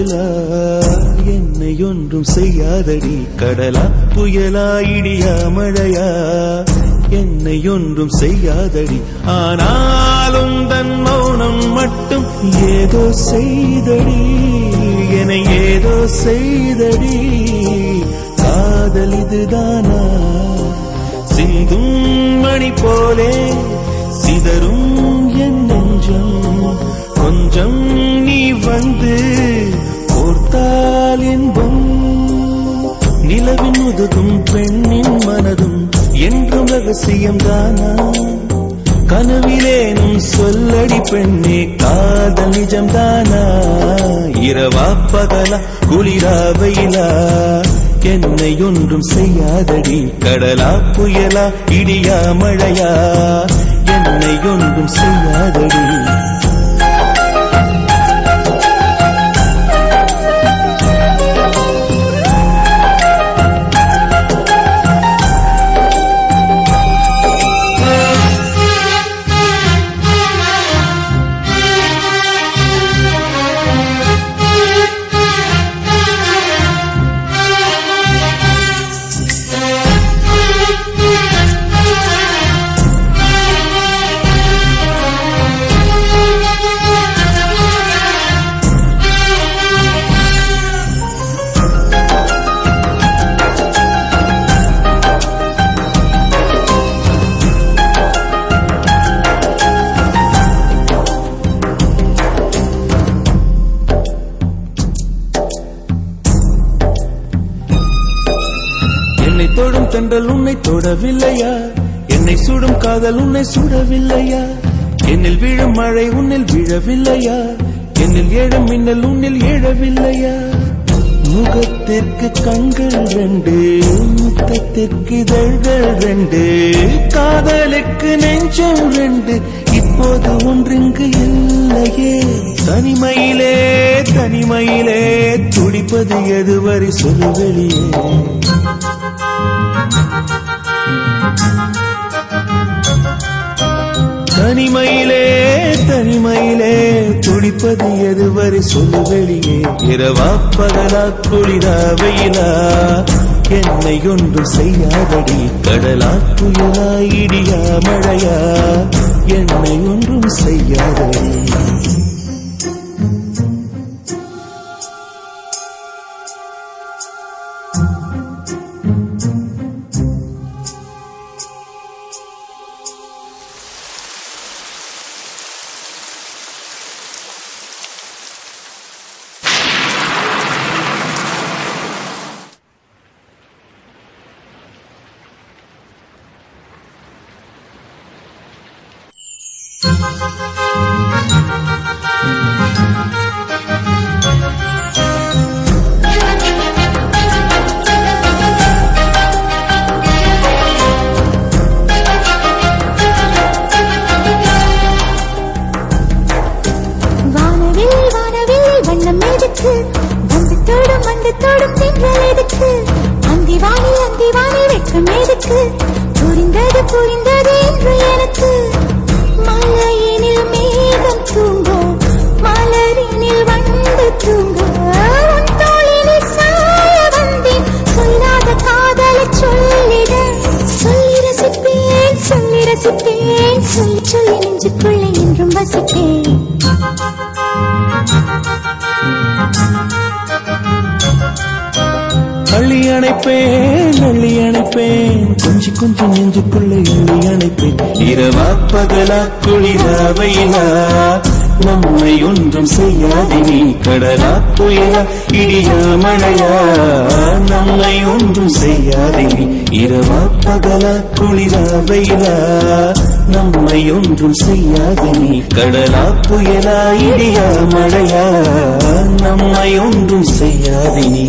புயலா என்னை ஒன்றும் செய்யாதடி கடலா புயலா இடியா மழையா என்னை ஒன்றும் செய்யாதடி ஆனாலும் தன் மௌனம் மட்டும் ஏதோ செய்தடி என்னை ஏதோ செய்தடி காதல் இதுதானா சிந்தும் மணி போலே சிதறும் என் நெஞ்சம் கொஞ்சம் நீ வந்து போர்த்தால் என்பம் நிலவின் முதுகும் பெண்ணின் மனதும் என்றும் ரகசியம்தானா கனவிலேனும் சொல்லடி பெண்ணே காதல் நிஜம்தானா இரவா பகலா குளிரா வெயிலா என்னை ஒன்றும் செய்யாதடி கடலா புயலா இடியா மழையா என்னை ஒன்றும் செய்யாதடி தொடும் தென்றல் உன்னை தொடவில்லையா என்னை சுடும் காதல் உன்னை சுடவில்லையா என்னில் விழும் மழை உன்னில் விழவில்லையா என்னில் ஏழும் மின்னல் உன்னில் ஏழவில்லையா முகத்திற்கு கண்கள் ரெண்டு முத்தத்திற்கு இதழ்கள் ரெண்டு காதலுக்கு நெஞ்சம் ரெண்டு இப்போது ஒன்றிங்கு இல்லையே தனிமையிலே தனிமையிலே துடிப்பது எதுவரை சொல்லு வெளியே தனிமையிலே தனிமையிலே துடிப்பது எதுவரை சொல்லு வெளியே இரவா பகலா குளிரா வெயிலா என்னை ஒன்றும் செய்யாதடி கடலா புயலா இடியா மழையா என்னை ஒன்றும் செய்யாதடி புரிந்தது புரிந்தது என்று எனக்கு மலையினில் மேகம் தூங்க மலரினில் வந்து தூங்க உன் தோளினில் சாய வந்தேன் சொல்லாத காதலை சொல்லிட சொல்லி ரசிப்பேன் சொல்லி ரசிப்பேன் சொல்லி சொல்லி நெஞ்சுக்குள்ளே என்றும் வசிப்பேன் அள்ளி அணைப்பேன் கொஞ்சி கொஞ்சம் நெஞ்சுக்குள்ளே அள்ளி அணைப்பேன் இரவா பகலா குளிரா வெயிலா நம்மை ஒன்றும் செய்யாதே நீ கடலா புயலா இடியா மழையா நம்மை ஒன்றும் செய்யாதே நீ இரவா பகலா குளிரா வெயிலா நம்மை ஒன்றும் செய்யாதே நீ கடலா புயலா இடியா மழையா நம்மை ஒன்றும் செய்யாதே நீ